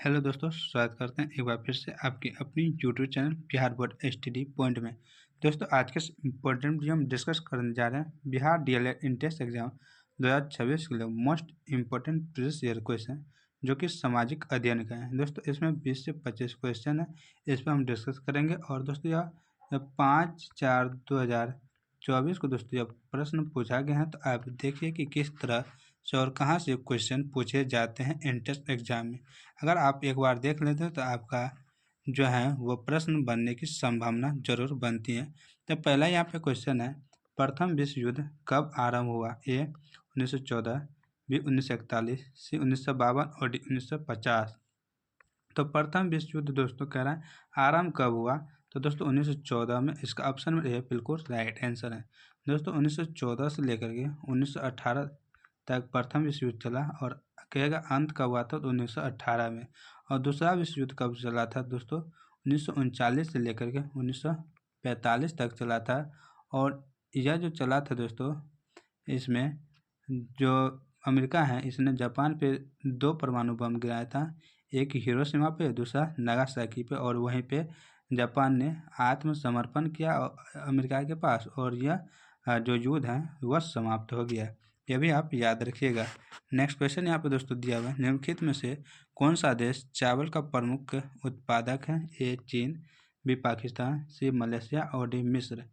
Hello दोस्तों, स्वागत करते हैं एक बार फिर से आपकी अपनी YouTube channel Bihar board STD point में। दोस्तों, आज के इम्पोर्टेंट वीडियो हम डिस्कस करने जा रहे हैं बिहार डीएलएड इंट्रेंस एग्जाम 2026 के लिए most important previous year question जो कि सामाजिक अध्ययन का है। दोस्तों, इसमें 20 से 25 क्वेश्चन है, इस पर हम डिस्कस करेंगे। और दोस्तों, यह 5/4/2024 को दोस्तों जब प्रश्न पूछा गया है, तो आप देखिए कि किस तरह से और कहाँ से क्वेश्चन पूछे जाते हैं एंट्रेंस एग्जाम में। अगर आप एक बार देख लेते हैं तो आपका जो है वो प्रश्न बनने की संभावना जरूर बनती है। तो पहला यहाँ पे क्वेश्चन है, प्रथम विश्व युद्ध कब आरंभ हुआ? ए 1914, बी 1941, सी 1952 और डी 1950। तो प्रथम विश्व युद्ध दोस्तों कह रहा है आरंभ कब हुआ? तो दोस्तों 1914 में, इसका ऑप्शन में ए बिल्कुल राइट आंसर है। दोस्तों 1914 से लेकर के 1918 तक प्रथम विश्व युद्ध चला, और कहेगा अंत कब हुआ था? तो 1918 में। और दूसरा विश्व युद्ध कब चला था दोस्तों? 1939 से लेकर के 1945 तक चला था। और यह जो चला था दोस्तों, इसमें जो अमेरिका है इसने जापान पे 2 परमाणु बम गिराया था, एक हिरोशिमा पे, दूसरा नागासाकी पे। और वहीं पे जापान ने आत्मसमर्पण किया अमेरिका के पास, और यह जो युद्ध है वह समाप्त हो गया। यह भी आप याद रखिएगा। नेक्स्ट क्वेश्चन यहाँ पे दोस्तों दिया हुआ है, निम्नलिखित में से कौन सा देश चावल का प्रमुख उत्पादक है? ए चीन, बी पाकिस्तान, सी मलेशिया और डी मिस्र।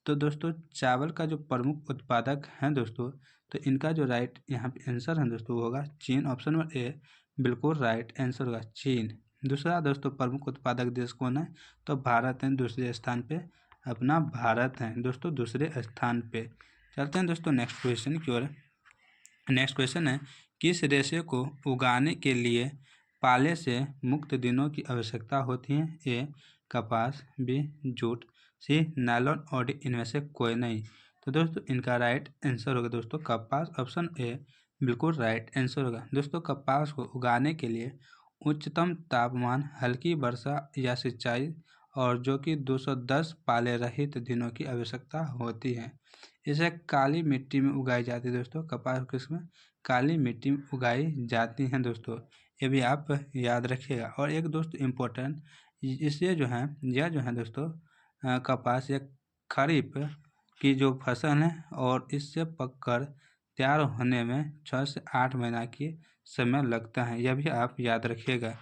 तो दोस्तों चावल का जो प्रमुख उत्पादक हैं दोस्तों, तो इनका जो राइट यहाँ पे आंसर है दोस्तों वो होगा चीन। ऑप्शन नंबर ए बिल्कुल राइट आंसर होगा चीन। दूसरा दोस्तों प्रमुख उत्पादक देश कौन है? तो भारत है, दूसरे स्थान पे अपना भारत है दोस्तों, दूसरे स्थान पे। चलते हैं दोस्तों नेक्स्ट क्वेश्चन की ओर। नेक्स्ट क्वेश्चन है, किस रेशे को उगाने के लिए पाले से मुक्त दिनों की आवश्यकता होती है? ए कपास, बी जूट, सी नायलॉन और डी इनमें से कोई नहीं। तो दोस्तों इनका राइट आंसर होगा दोस्तों कपास। ऑप्शन ए बिल्कुल राइट आंसर होगा। दोस्तों कपास को उगाने के लिए उच्चतम तापमान, हल्की वर्षा या सिंचाई और जो कि 210 पाले रहित दिनों की आवश्यकता होती है। इसे काली मिट्टी में उगाई जाती है दोस्तों। कपास किस्म काली मिट्टी में उगाई जाती हैं दोस्तों, ये भी आप याद रखिएगा। और एक दोस्तों इम्पोर्टेंट, इससे जो है यह जो है दोस्तों कपास या खरीफ की जो फसल है, और इससे पककर तैयार होने में 6 से 8 महीना की समय लगता है, यह भी आप याद रखिएगा।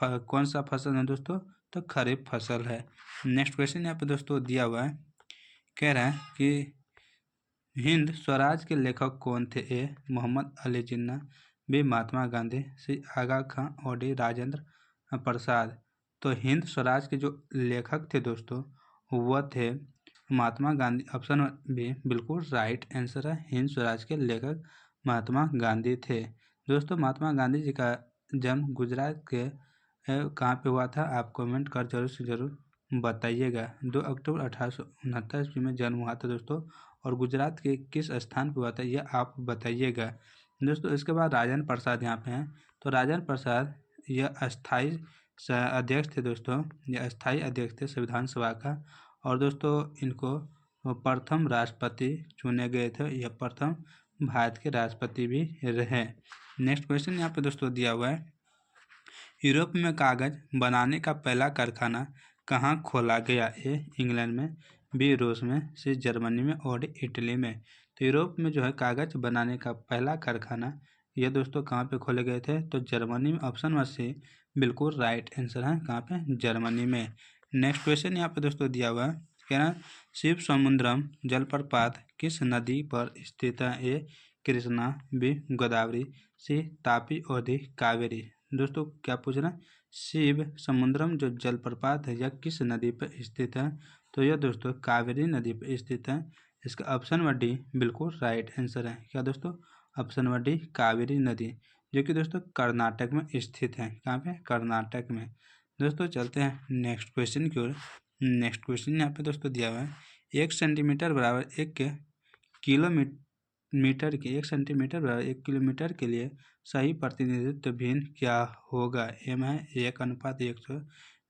कौन सा फसल है दोस्तों? तो खरीफ फसल है। नेक्स्ट क्वेश्चन यहाँ पे दोस्तों दिया हुआ है, कह रहा है कि हिंद स्वराज के लेखक कौन थे? ए मोहम्मद अली जिन्ना, बी महात्मा गांधी, सी आगा खां और डी राजेंद्र प्रसाद। तो हिंद स्वराज के जो लेखक थे दोस्तों वह थे महात्मा गांधी। ऑप्शन बी बिल्कुल राइट आंसर है, हिंद स्वराज के लेखक महात्मा गांधी थे। दोस्तों महात्मा गांधी जी का जन्म गुजरात के कहाँ पे हुआ था? आप कमेंट कर जरूर से जरूर बताइएगा। 2 अक्टूबर 1869 ईस्वी में जन्म हुआ था दोस्तों, और गुजरात के किस स्थान पर हुआ था यह आप बताइएगा दोस्तों। इसके बाद राजेंद्र प्रसाद यहाँ पे हैं। तो राजेंद्र प्रसाद यह अस्थाई अध्यक्ष थे दोस्तों, यह अस्थाई अध्यक्ष थे संविधान सभा का। और दोस्तों इनको प्रथम राष्ट्रपति चुने गए थे, यह प्रथम भारत के राष्ट्रपति भी रहे। नेक्स्ट क्वेश्चन यहाँ पे दोस्तों दिया हुआ है, यूरोप में कागज बनाने का पहला कारखाना कहाँ खोला गया? ए इंग्लैंड में, बी रूस में, सी जर्मनी में और डी इटली में। तो यूरोप में जो है कागज बनाने का पहला कारखाना ये दोस्तों कहाँ पे खोले गए थे? तो जर्मनी में। ऑप्शन नंबर सी बिल्कुल राइट आंसर है, कहाँ पे? जर्मनी में। नेक्स्ट क्वेश्चन यहाँ पे दोस्तों दिया हुआ है, कह रहा है शिव समुद्रम जलप्रपात किस नदी पर स्थित है? ए कृष्णा, बी गोदावरी, सी तापी और डी कावेरी। दोस्तों क्या पूछ रहा है? शिव समुद्रम जो जलप्रपात है यह किस नदी पर स्थित है? तो यह दोस्तों कावेरी नदी पर स्थित है। इसका ऑप्शन नंबर डी बिल्कुल राइट आंसर है। क्या दोस्तों? ऑप्शन नंबर डी कावेरी नदी, जो कि दोस्तों कर्नाटक में स्थित है। कहाँ पे? कर्नाटक में। दोस्तों चलते हैं नेक्स्ट क्वेश्चन की ओर। नेक्स्ट क्वेश्चन यहाँ पे दोस्तों दिया हुआ है, 1 सेंटीमीटर बराबर 1 किलोमीटर के 1 सेंटीमीटर बराबर 1 किलोमीटर के लिए सही प्रतिनिधित्व भिन्न क्या होगा? ए में 1:100,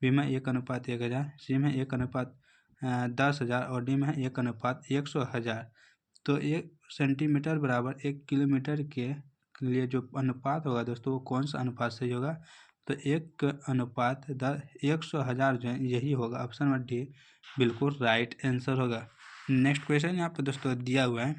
बी में 1:1000, सी में 1:10,000 और डी में 1:100,000। तो 1 सेंटीमीटर बराबर 1 किलोमीटर के लिए जो अनुपात होगा दोस्तों वो कौन सा अनुपात सही होगा? तो 1:100,000 जो है यही होगा। ऑप्शन नंबर डी बिल्कुल राइट आंसर होगा। नेक्स्ट क्वेश्चन यहाँ पर दोस्तों दिया हुआ है,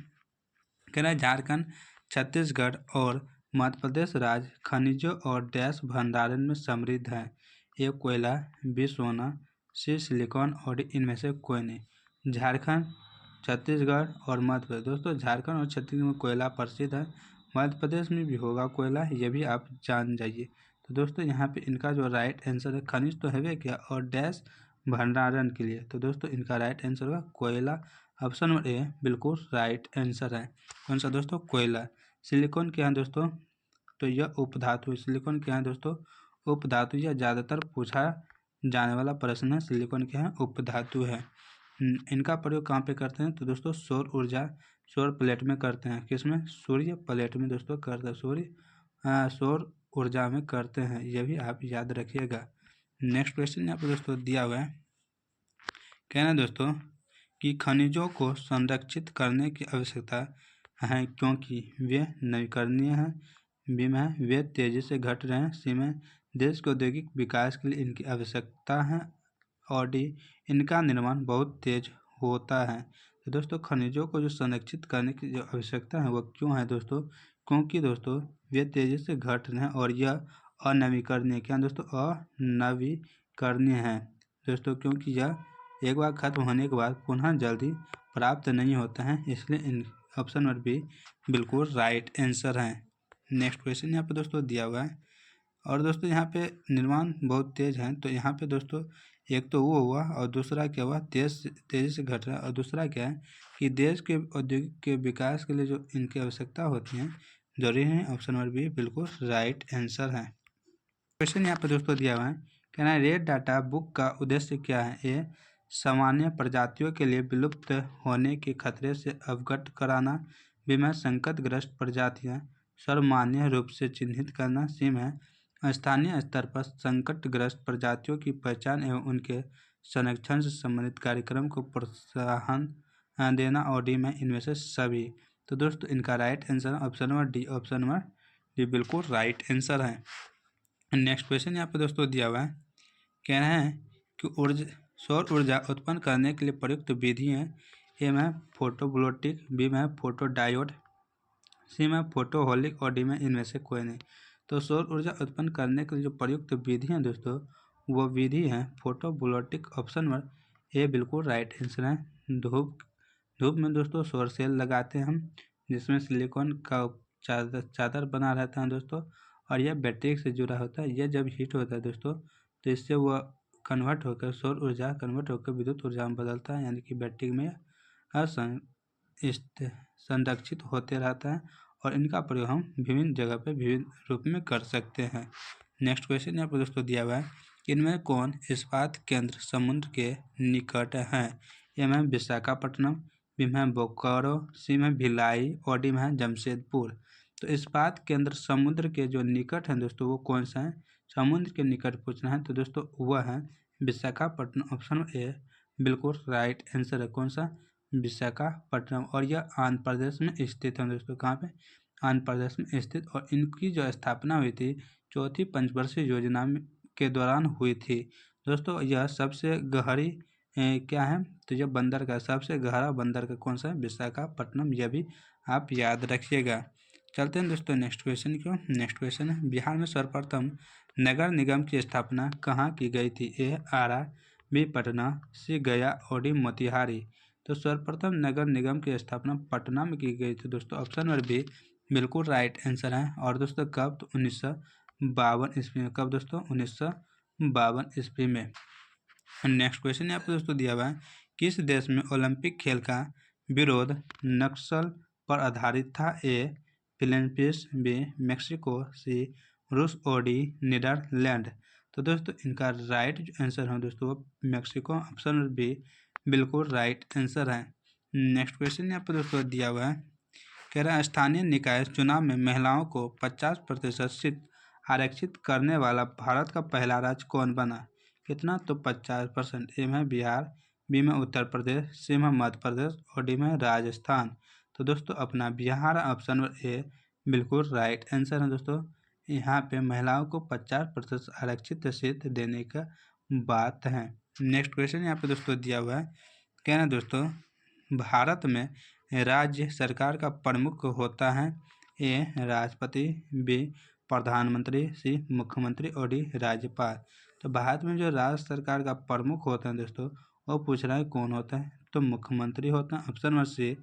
कह रहा है झारखंड, छत्तीसगढ़ और मध्य प्रदेश राज्य खनिजों और डैश भंडारण में समृद्ध है। ए कोयला, बी सोना, सी सिलिकॉन और इनमें से कोई नहीं। झारखंड, छत्तीसगढ़ और मध्य प्रदेश। दोस्तों झारखंड और छत्तीसगढ़ में कोयला प्रसिद्ध है, मध्य प्रदेश में भी होगा कोयला, ये भी आप जान जाइए। तो दोस्तों यहाँ पे इनका जो राइट आंसर है, खनिज तो है क्या और डैश भंडारण के लिए, तो दोस्तों इनका राइट आंसर होगा कोयला। ऑप्शन नंबर ए बिल्कुल राइट आंसर है। कौन सा दोस्तों? कोयला। सिलिकॉन क्या है दोस्तों? तो यह उपधातु। सिलिकॉन क्या है दोस्तों? उपधातु। यह ज़्यादातर पूछा जाने वाला प्रश्न है। सिलिकॉन क्या है? उपधातु है। इनका प्रयोग कहाँ पे करते हैं? तो दोस्तों सौर ऊर्जा, सौर प्लेट में करते हैं। किसमें? सूर्य प्लेट में दोस्तों करते हैं। सौर ऊर्जा में करते हैं, यह भी आप याद रखिएगा। नेक्स्ट क्वेश्चन यहाँ पर दोस्तों दिया हुआ है, कहना दोस्तों कि खनिजों को संरक्षित करने की आवश्यकता है क्योंकि वे नवीकरणीय हैं। बी में वे तेजी से घट रहे हैं। सी में देश के औद्योगिक विकास के लिए इनकी आवश्यकता है। और डी इनका निर्माण बहुत तेज होता है। तो दोस्तों खनिजों को जो संरक्षित करने की जो आवश्यकता है वो क्यों है दोस्तों? क्योंकि दोस्तों वे तेजी से घट रहे हैं और यह अनवीकरणीय, क्या दोस्तों? अनवीकरणीय है दोस्तों, क्योंकि यह एक बार खत्म होने के बाद पुनः जल्दी प्राप्त नहीं होता है, इसलिए इन ऑप्शन नंबर बी बिल्कुल राइट आंसर है। नेक्स्ट क्वेश्चन यहाँ पे दोस्तों दिया हुआ है, और दोस्तों यहाँ पे निर्माण बहुत तेज है, तो यहाँ पे दोस्तों एक तो वो हुआ और दूसरा क्या हुआ? तेजी से घट रहा है। और दूसरा क्या है कि देश के औद्योगिक के विकास के लिए जो इनकी आवश्यकता होती है जरूरी है। ऑप्शन नंबर बी बिल्कुल राइट आंसर है। क्वेश्चन यहाँ पे दोस्तों दिया हुआ है, कहना है रेड डाटा बुक का उद्देश्य क्या है? ए सामान्य प्रजातियों के लिए विलुप्त होने के खतरे से अवगत कराना। बी में संकटग्रस्त प्रजातियां सर्वमान्य रूप से चिन्हित करना। सी में स्थानीय स्तर पर संकटग्रस्त प्रजातियों की पहचान एवं उनके संरक्षण से संबंधित कार्यक्रम को प्रोत्साहन देना। और डी में इनमें से सभी। तो दोस्तों इनका right answer option number D. Option number D बिल्कुल राइट आंसर है। नेक्स्ट क्वेश्चन यहाँ पे दोस्तों दिया हुआ है, कह रहे हैं कि सौर ऊर्जा उत्पन्न करने के लिए प्रयुक्त विधि है। ए में फोटोवोल्टिक, बी में फोटोडायोड, सी में फोटोहोलिक और डी में इनमें से कोई नहीं। तो सौर ऊर्जा उत्पन्न करने के लिए जो प्रयुक्त विधि है दोस्तों वो विधि है फोटोवोल्टिक। ऑप्शन नंबर ए बिल्कुल राइट आंसर है। धूप में दोस्तों सौर सेल लगाते हैं हम, जिसमें सिलिकॉन का चादर बना रहता है दोस्तों, और यह बैटरी से जुड़ा होता है। यह जब हीट होता है दोस्तों तो इससे वह कन्वर्ट होकर सौर ऊर्जा कन्वर्ट होकर विद्युत ऊर्जा में बदलता है, यानी कि बैटरी में संरक्षित होते रहता है। और इनका प्रयोग हम विभिन्न जगह पे विभिन्न रूप में कर सकते हैं। नेक्स्ट क्वेश्चन यहाँ पर दोस्तों दिया हुआ है कि इनमें कौन इस्पात केंद्र समुद्र के निकट है? ए में विशाखापट्टनम, बी में बोकारो, सी में भिलाई और डी में जमशेदपुर। तो इस्पात केंद्र समुद्र के जो निकट हैं दोस्तों वो कौन सा है? समुद्र के निकट पूछना है, तो दोस्तों वह है विशाखापट्टनम। ऑप्शन ए बिल्कुल राइट आंसर है। कौन सा? विशाखापट्टनम। और यह आंध्र प्रदेश में स्थित है दोस्तों। कहाँ पे? आंध्र प्रदेश में स्थित। और इनकी जो स्थापना हुई थी चौथी पंचवर्षीय योजना के दौरान हुई थी दोस्तों। यह सबसे गहरी क्या है? तो यह बंदर का सबसे गहरा बंदर का कौन सा है? विशाखापट्टनम। यह भी आप याद रखिएगा। चलते हैं दोस्तों नेक्स्ट क्वेश्चन की। नेक्स्ट क्वेश्चन है, बिहार में सर्वप्रथम नगर निगम की स्थापना कहाँ की गई थी? ए आरा, बी पटना, सी गया और डी मोतिहारी। तो सर्वप्रथम नगर निगम की स्थापना पटना में की गई थी दोस्तों। ऑप्शन नंबर बी बिल्कुल राइट आंसर है। और दोस्तों कब? तो 1952 ईस्वी में। कब दोस्तों? 1952 ईस्वी में। नेक्स्ट क्वेश्चन यहाँ पर दोस्तों दिया हुआ है, किस देश में ओलंपिक खेल का विरोध नक्सल पर आधारित था? ए फिलीपींस, बी मेक्सिको, सी रूस और डी नीदरलैंड। तो दोस्तों इनका राइट जो आंसर है दोस्तों वो मेक्सिको। ऑप्शन नंबर बी बिल्कुल राइट आंसर है। नेक्स्ट क्वेश्चन यहाँ पर दोस्तों दिया हुआ है, कह रहा है स्थानीय निकाय चुनाव में महिलाओं को 50% सीट आरक्षित करने वाला भारत का पहला राज्य कौन बना? कितना? तो 50%। ए में बिहार, बी में उत्तर प्रदेश, सी में मध्य प्रदेश और डी में राजस्थान। तो दोस्तों अपना बिहार ऑप्शन नंबर ए बिल्कुल राइट आंसर है दोस्तों। यहाँ पे महिलाओं को 50% आरक्षित सीट देने का बात है। नेक्स्ट क्वेश्चन यहाँ पे दोस्तों दिया हुआ है, क्या है दोस्तों, भारत में राज्य सरकार का प्रमुख होता है, ए राष्ट्रपति, बी प्रधानमंत्री, सी मुख्यमंत्री और डी राज्यपाल। तो भारत में जो राज्य सरकार का प्रमुख होता है दोस्तों, वो पूछ रहा है कौन होता है, तो मुख्यमंत्री होता है। ऑप्शन नंबर सी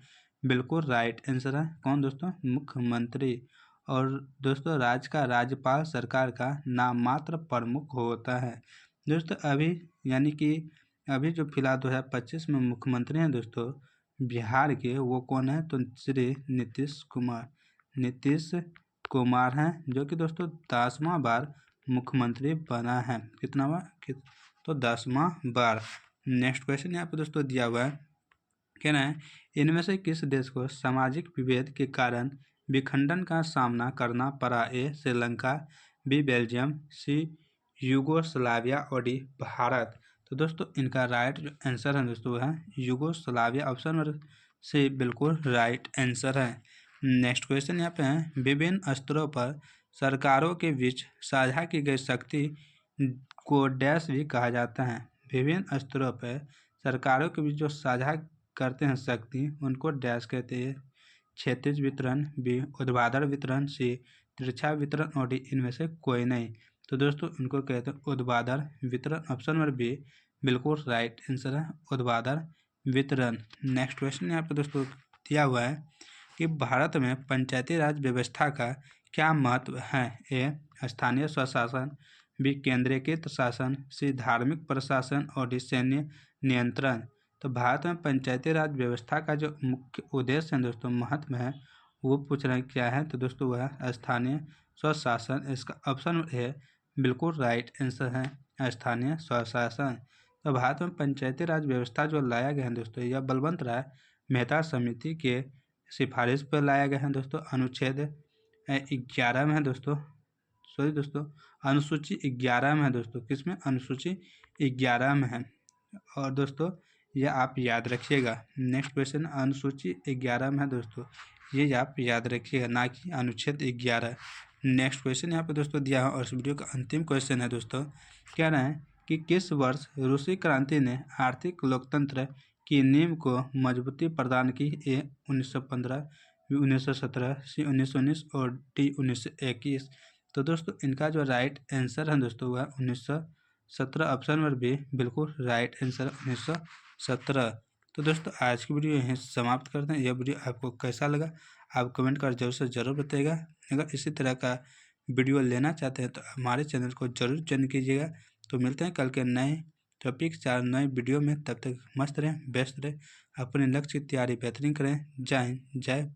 बिल्कुल राइट आंसर है। कौन दोस्तों, मुख्यमंत्री। और दोस्तों राज्यपाल सरकार का नाम मात्र प्रमुख होता है। दोस्तों अभी यानी कि अभी जो फिलहाल 2025 में मुख्यमंत्री हैं दोस्तों बिहार के, वो कौन है, तो श्री नीतीश कुमार हैं, जो कि दोस्तों 10वां बार मुख्यमंत्री बना है। कितना बार, तो 10वां बार। नेक्स्ट क्वेश्चन यहाँ पे दोस्तों दिया हुआ है, कहना है इनमें से किस देश को सामाजिक विभेद के कारण विखंडन का सामना करना पड़ा, ए श्रीलंका, बी बेल्जियम, सी यूगोस्लाविया और डी भारत। तो दोस्तों इनका राइट जो आंसर है दोस्तों वो है यूगोस्लाविया। ऑप्शन नंबर सी बिल्कुल राइट आंसर है। नेक्स्ट क्वेश्चन यहाँ पे है, विभिन्न स्तरों पर सरकारों के बीच साझा की गई शक्ति को डैश भी कहा जाता है। विभिन्न स्तरों पर सरकारों के बीच जो साझा करते हैं शक्ति, उनको डैश कहते हैं। क्षैतिज वितरण, बी ऊर्ध्वाधर वितरण, सी तिरछा वितरण और डी इनमें से कोई नहीं। तो दोस्तों इनको कहते हैं ऊर्ध्वाधर वितरण। ऑप्शन नंबर बी बिल्कुल राइट आंसर है, ऊर्ध्वाधर वितरण। नेक्स्ट क्वेश्चन यहाँ पे दोस्तों दिया हुआ है कि भारत में पंचायती राज व्यवस्था का क्या महत्व है, ए स्थानीय स्वशासन, बी केंद्रीकृत शासन, सी धार्मिक प्रशासन और डी सैन्य नियंत्रण। तो भारत में पंचायती राज व्यवस्था का जो मुख्य उद्देश्य है दोस्तों, महत्व है, वो पूछ रहे हैं क्या है, तो दोस्तों वह है स्थानीय स्वशासन। इसका ऑप्शन ए बिल्कुल राइट आंसर है, स्थानीय स्वशासन। तो भारत में पंचायती राज व्यवस्था जो लाया गया है दोस्तों, यह बलवंत राय मेहता समिति के सिफारिश पर लाया गया है दोस्तों। अनुच्छेद 11 में है दोस्तों, सॉरी दोस्तों अनुसूची 11 में है दोस्तों, किसमें, अनुसूची 11 में है। और दोस्तों यह आप याद रखिएगा। नेक्स्ट क्वेश्चन अनुसूची 11 में है दोस्तों, ये आप याद रखिएगा, ना कि अनुच्छेद 11। नेक्स्ट क्वेश्चन यहाँ पे दोस्तों दिया है और इस वीडियो का अंतिम क्वेश्चन है दोस्तों, कह रहे हैं कि किस वर्ष रूसी क्रांति ने आर्थिक लोकतंत्र की नींव को मजबूती प्रदान की, ए 1915, बी 1917, सी 1919 और डी 1921। तो दोस्तों इनका जो राइट आंसर है दोस्तों वह 1917। ऑप्शन नंबर बी बिल्कुल राइट आंसर 1917। तो दोस्तों आज की वीडियो यहीं समाप्त करते हैं। यह वीडियो आपको कैसा लगा आप कमेंट कर जरूर बताइएगा। अगर इसी तरह का वीडियो लेना चाहते हैं तो हमारे चैनल को जरूर ज्वाइन कीजिएगा। तो मिलते हैं कल के नए टॉपिक 4 नए वीडियो में। तब तक मस्त रहें, बेस्ट रहें, अपने लक्ष्य की तैयारी बेहतरीन करें। जय हिंद, जय भारत।